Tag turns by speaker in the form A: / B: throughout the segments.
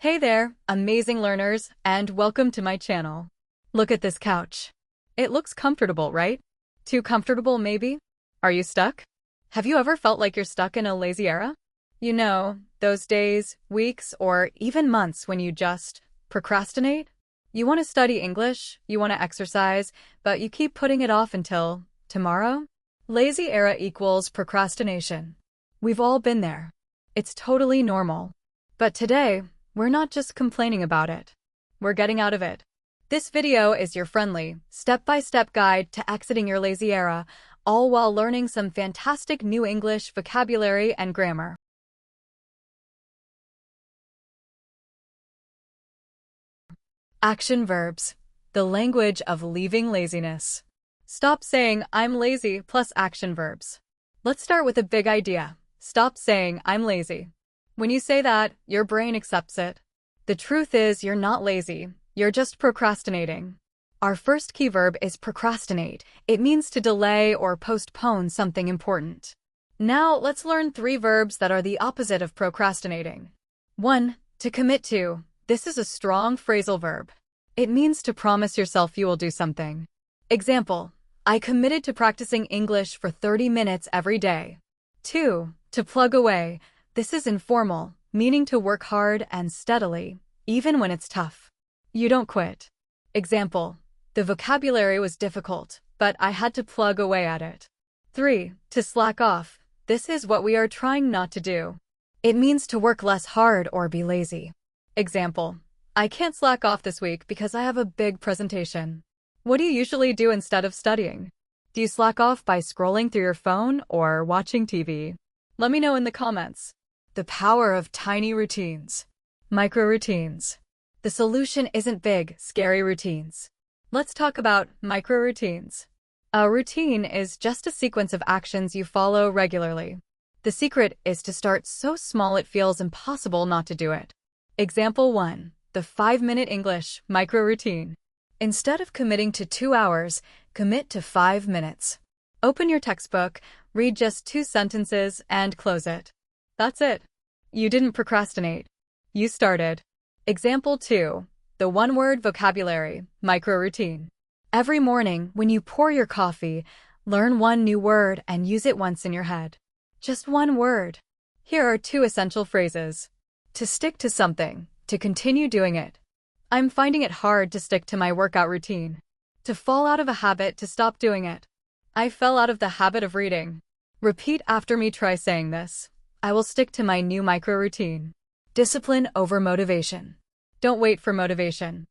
A: Hey there, amazing learners, and welcome to my channel. Look at this couch. It looks comfortable, right? Too comfortable, maybe? Are you stuck? Have you ever felt like you're stuck in a lazy era? You know, those days, weeks, or even months when you just procrastinate? You want to study English, you want to exercise, but you keep putting it off until tomorrow? Lazy era equals procrastination. We've all been there. It's totally normal. But today, we're not just complaining about it. We're getting out of it. This video is your friendly, step-by-step guide to exiting your lazy era, all while learning some fantastic new English vocabulary and grammar. Action verbs. The language of leaving laziness. Stop saying, "I'm lazy," plus action verbs. Let's start with a big idea. Stop saying, "I'm lazy." When you say that, your brain accepts it. The truth is, you're not lazy. You're just procrastinating. Our first key verb is procrastinate. It means to delay or postpone something important. Now, let's learn 3 verbs that are the opposite of procrastinating. 1. To commit to. This is a strong phrasal verb. It means to promise yourself you will do something. Example, I committed to practicing English for 30 minutes every day. 2. To plug away. This is informal, meaning to work hard and steadily, even when it's tough. You don't quit. Example, the vocabulary was difficult, but I had to plug away at it. 3. To slack off. This is what we are trying not to do. It means to work less hard or be lazy. Example, I can't slack off this week because I have a big presentation. What do you usually do instead of studying? Do you slack off by scrolling through your phone or watching TV? Let me know in the comments. The power of tiny routines. Micro-routines. The solution isn't big, scary routines. Let's talk about micro-routines. A routine is just a sequence of actions you follow regularly. The secret is to start so small it feels impossible not to do it. Example 1. The 5-minute English micro-routine. Instead of committing to 2 hours, commit to 5 minutes. Open your textbook, read just 2 sentences, and close it. That's it. You didn't procrastinate. You started. Example 2. The 1-word vocabulary micro-routine. Every morning, when you pour your coffee, learn 1 new word and use it once in your head. Just 1 word. Here are 2 essential phrases. To stick to something, to continue doing it. I'm finding it hard to stick to my workout routine. To fall out of a habit, to stop doing it. I fell out of the habit of reading. Repeat after me. Try saying this. I will stick to my new micro-routine. Discipline over motivation. Don't wait for motivation.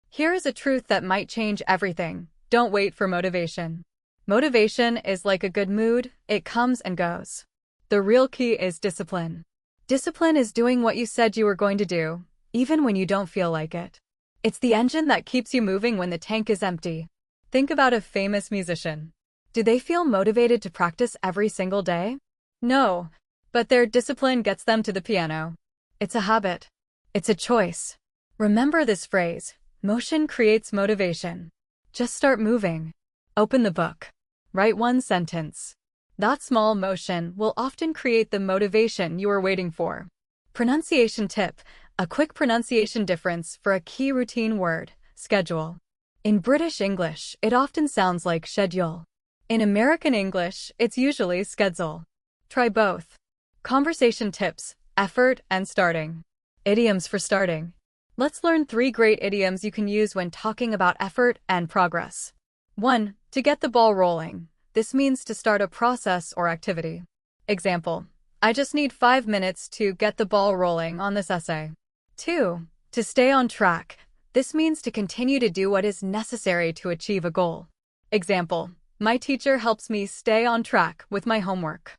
A: Here is a truth that might change everything. Don't wait for motivation. Motivation is like a good mood, it comes and goes. The real key is discipline. Discipline is doing what you said you were going to do, even when you don't feel like it. It's the engine that keeps you moving when the tank is empty. Think about a famous musician. Do they feel motivated to practice every single day? No, but their discipline gets them to the piano. It's a habit. It's a choice. Remember this phrase, motion creates motivation. Just start moving. Open the book. Write 1 sentence. That small motion will often create the motivation you are waiting for. Pronunciation tip, a quick pronunciation difference for a key routine word, schedule. In British English, it often sounds like schedule. In American English, it's usually schedule. Try both. Conversation tips, effort and starting. Idioms for starting. Let's learn 3 great idioms you can use when talking about effort and progress. 1. To get the ball rolling. This means to start a process or activity. Example, I just need 5 minutes to get the ball rolling on this essay. 2. To stay on track. This means to continue to do what is necessary to achieve a goal. Example, my teacher helps me stay on track with my homework.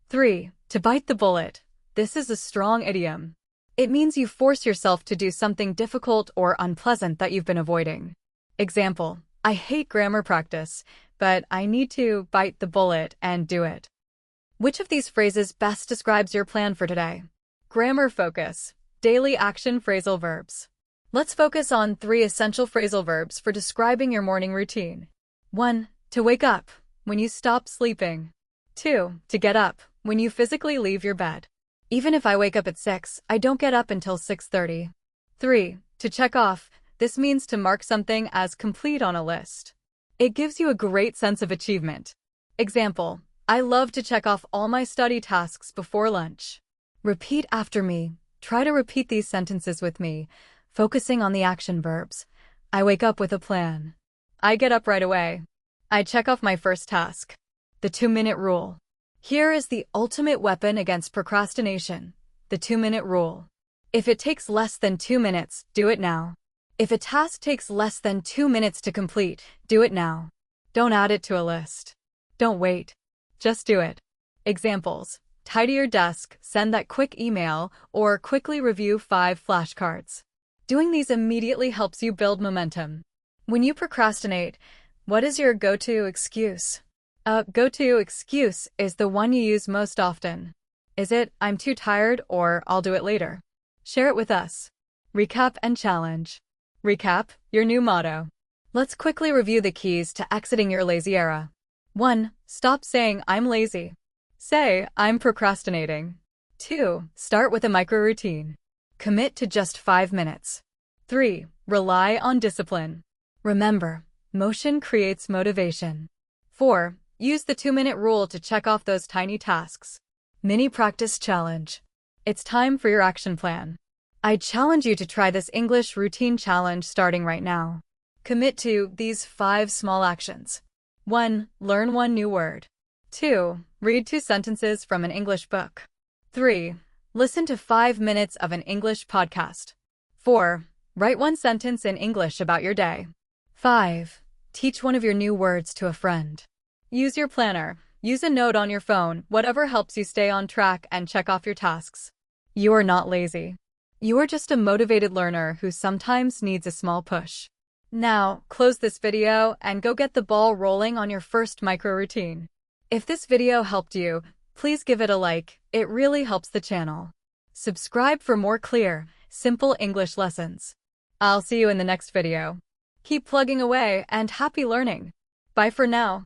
A: 3. To bite the bullet. This is a strong idiom. It means you force yourself to do something difficult or unpleasant that you've been avoiding. Example, I hate grammar practice, but I need to bite the bullet and do it. Which of these phrases best describes your plan for today? Grammar focus. Daily action phrasal verbs. Let's focus on 3 essential phrasal verbs for describing your morning routine. 1. To wake up, when you stop sleeping. 2. To get up, when you physically leave your bed. Even if I wake up at 6, I don't get up until 6:30. 3. To check off. This means to mark something as complete on a list. It gives you a great sense of achievement. Example: I love to check off all my study tasks before lunch. Repeat after me. Try to repeat these sentences with me, focusing on the action verbs. I wake up with a plan. I get up right away. I check off my first task. The 2-minute rule. Here is the ultimate weapon against procrastination. The 2-minute rule. If it takes less than 2 minutes, do it now. If a task takes less than 2 minutes to complete, do it now. Don't add it to a list. Don't wait. Just do it. Examples: tidy your desk, send that quick email, or quickly review 5 flashcards. Doing these immediately helps you build momentum. When you procrastinate, what is your go-to excuse? A go-to excuse is the one you use most often. Is it, I'm too tired, or I'll do it later? Share it with us. Recap and challenge. Recap, your new motto. Let's quickly review the keys to exiting your lazy era. 1. Stop saying, I'm lazy. Say, I'm procrastinating. 2. Start with a micro-routine. Commit to just 5 minutes. 3. Rely on discipline. Remember, motion creates motivation. 4. Use the 2-minute rule to check off those tiny tasks. Mini practice challenge. It's time for your action plan. I challenge you to try this English routine challenge starting right now. Commit to these 5 small actions. 1. Learn 1 new word. 2. Read 2 sentences from an English book. 3. Listen to 5 minutes of an English podcast. 4. Write 1 sentence in English about your day. 5. Teach 1 of your new words to a friend. Use your planner. Use a note on your phone, whatever helps you stay on track and check off your tasks. You are not lazy. You are just a motivated learner who sometimes needs a small push. Now, close this video and go get the ball rolling on your first micro-routine. If this video helped you, please give it a like. It really helps the channel. Subscribe for more clear, simple English lessons. I'll see you in the next video. Keep plugging away and happy learning. Bye for now.